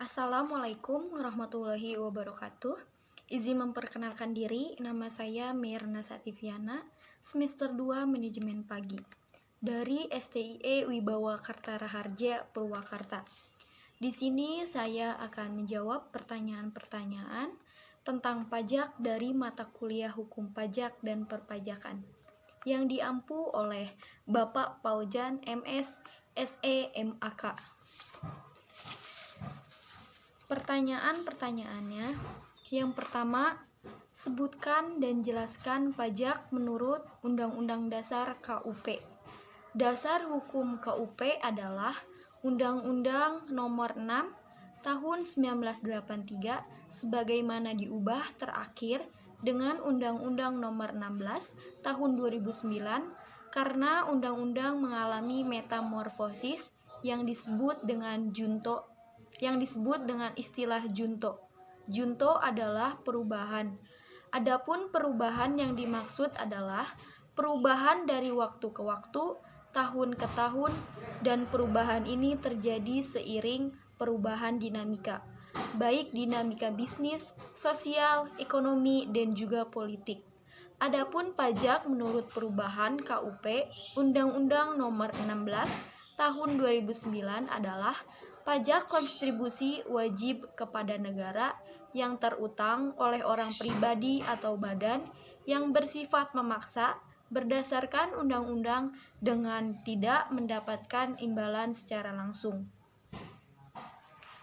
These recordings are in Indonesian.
Assalamualaikum warahmatullahi wabarakatuh. Izin memperkenalkan diri, nama saya Mirna Sativiana, semester 2 Manajemen Pagi dari STIE Wibawa Karta Raharja, Purwakarta. Di sini saya akan menjawab pertanyaan-pertanyaan tentang pajak dari mata kuliah Hukum Pajak dan Perpajakan yang diampu oleh Bapak Paujan MS SEMAK. Pertanyaan-pertanyaannya, yang pertama, sebutkan dan jelaskan pajak menurut Undang-Undang Dasar KUP. Dasar hukum KUP adalah Undang-Undang Nomor 6 Tahun 1983 sebagaimana diubah terakhir dengan Undang-Undang Nomor 16 Tahun 2009 karena undang-undang mengalami metamorfosis yang disebut dengan istilah junto. Junto adalah perubahan. Adapun perubahan yang dimaksud adalah perubahan dari waktu ke waktu, tahun ke tahun, dan perubahan ini terjadi seiring perubahan dinamika, baik dinamika bisnis, sosial, ekonomi, dan juga politik. Adapun pajak menurut perubahan KUP Undang-Undang Nomor 16 Tahun 2009 adalah pajak kontribusi wajib kepada negara yang terutang oleh orang pribadi atau badan yang bersifat memaksa berdasarkan undang-undang dengan tidak mendapatkan imbalan secara langsung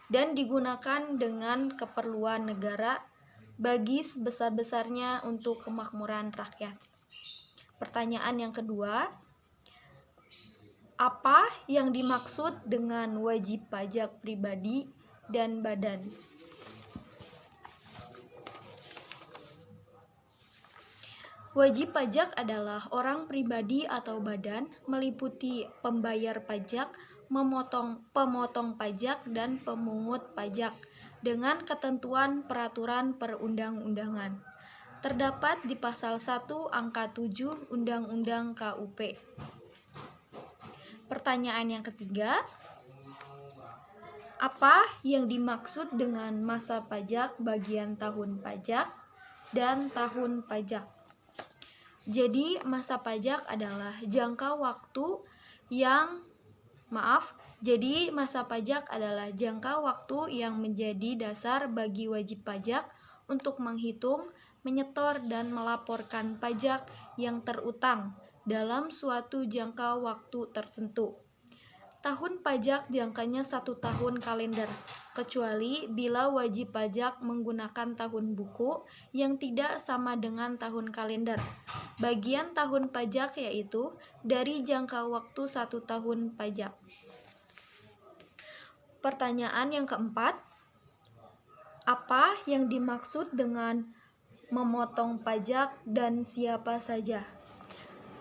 dan digunakan dengan keperluan negara bagi sebesar-besarnya untuk kemakmuran rakyat. Pertanyaan yang kedua, apa yang dimaksud dengan wajib pajak pribadi dan badan? Wajib pajak adalah orang pribadi atau badan meliputi pembayar pajak, pemotong pajak, dan pemungut pajak dengan ketentuan peraturan perundang-undangan. Terdapat di pasal 1 angka 7 Undang-Undang KUP. Pertanyaan yang ketiga, apa yang dimaksud dengan masa pajak bagian tahun pajak dan tahun pajak? Jadi, masa pajak adalah jangka waktu yang menjadi dasar bagi wajib pajak untuk menghitung, menyetor, dan melaporkan pajak yang terutang dalam suatu jangka waktu tertentu. Tahun pajak jangkanya 1 tahun kalender, kecuali bila wajib pajak menggunakan tahun buku yang tidak sama dengan tahun kalender. Bagian tahun pajak yaitu dari jangka waktu 1 tahun pajak. Pertanyaan yang keempat, apa yang dimaksud dengan memotong pajak dan siapa saja?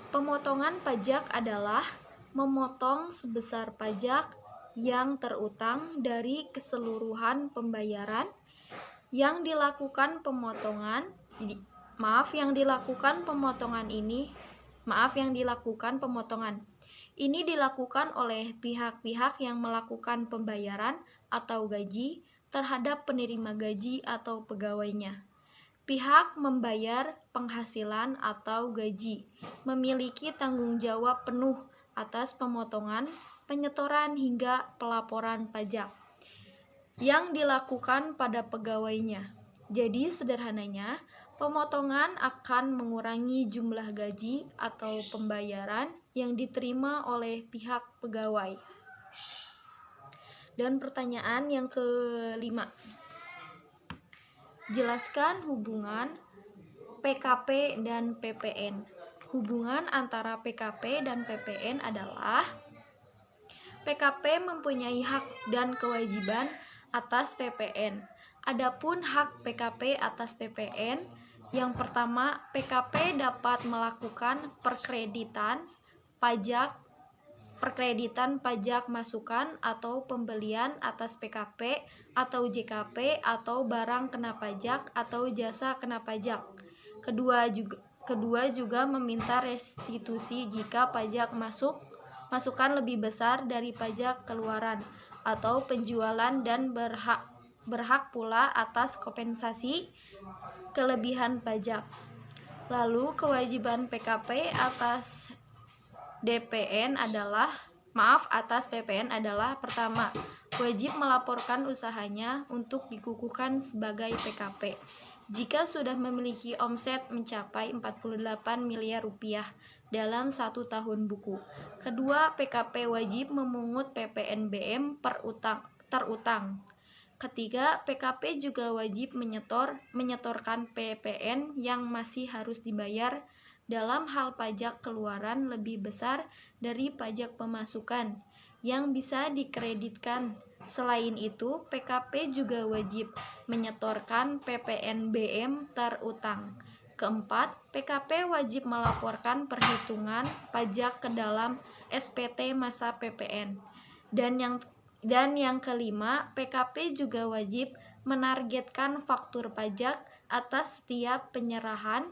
Pemotongan pajak adalah memotong sebesar pajak yang terutang dari keseluruhan pembayaran yang dilakukan pemotongan ini dilakukan oleh pihak-pihak yang melakukan pembayaran atau gaji terhadap penerima gaji atau pegawainya. Pihak membayar penghasilan atau gaji memiliki tanggung jawab penuh atas pemotongan, penyetoran hingga pelaporan pajak yang dilakukan pada pegawainya. Jadi sederhananya, pemotongan akan mengurangi jumlah gaji atau pembayaran yang diterima oleh pihak pegawai. Dan pertanyaan yang kelima, jelaskan hubungan PKP dan PPN. Hubungan antara PKP dan PPN adalah PKP mempunyai hak dan kewajiban atas PPN. Adapun hak PKP atas PPN, yang pertama, PKP dapat melakukan perkreditan pajak masukan atau pembelian atas PKP atau JKP atau barang kena pajak atau jasa kena pajak. Kedua juga meminta restitusi jika pajak masukan lebih besar dari pajak keluaran atau penjualan dan berhak pula atas kompensasi kelebihan pajak. Lalu kewajiban PKP atas PPN adalah pertama, wajib melaporkan usahanya untuk dikukuhkan sebagai PKP jika sudah memiliki omset mencapai 48 miliar rupiah dalam 1 tahun buku. Kedua, PKP wajib memungut PPNBM terutang. Ketiga, PKP juga wajib menyetorkan PPN yang masih harus dibayar dalam hal pajak keluaran lebih besar dari pajak pemasukan yang bisa dikreditkan. Selain itu, PKP juga wajib menyetorkan PPNBM terutang. Keempat, PKP wajib melaporkan perhitungan pajak ke dalam SPT masa PPN. Dan yang kelima, PKP juga wajib menargetkan faktur pajak atas setiap penyerahan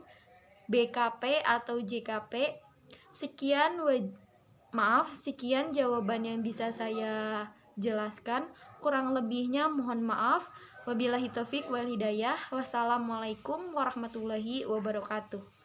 BKP atau JKP. Sekian jawaban yang bisa saya jelaskan. Kurang lebihnya mohon maaf. Wabillahi taufik wal hidayah. Wassalamualaikum warahmatullahi wabarakatuh.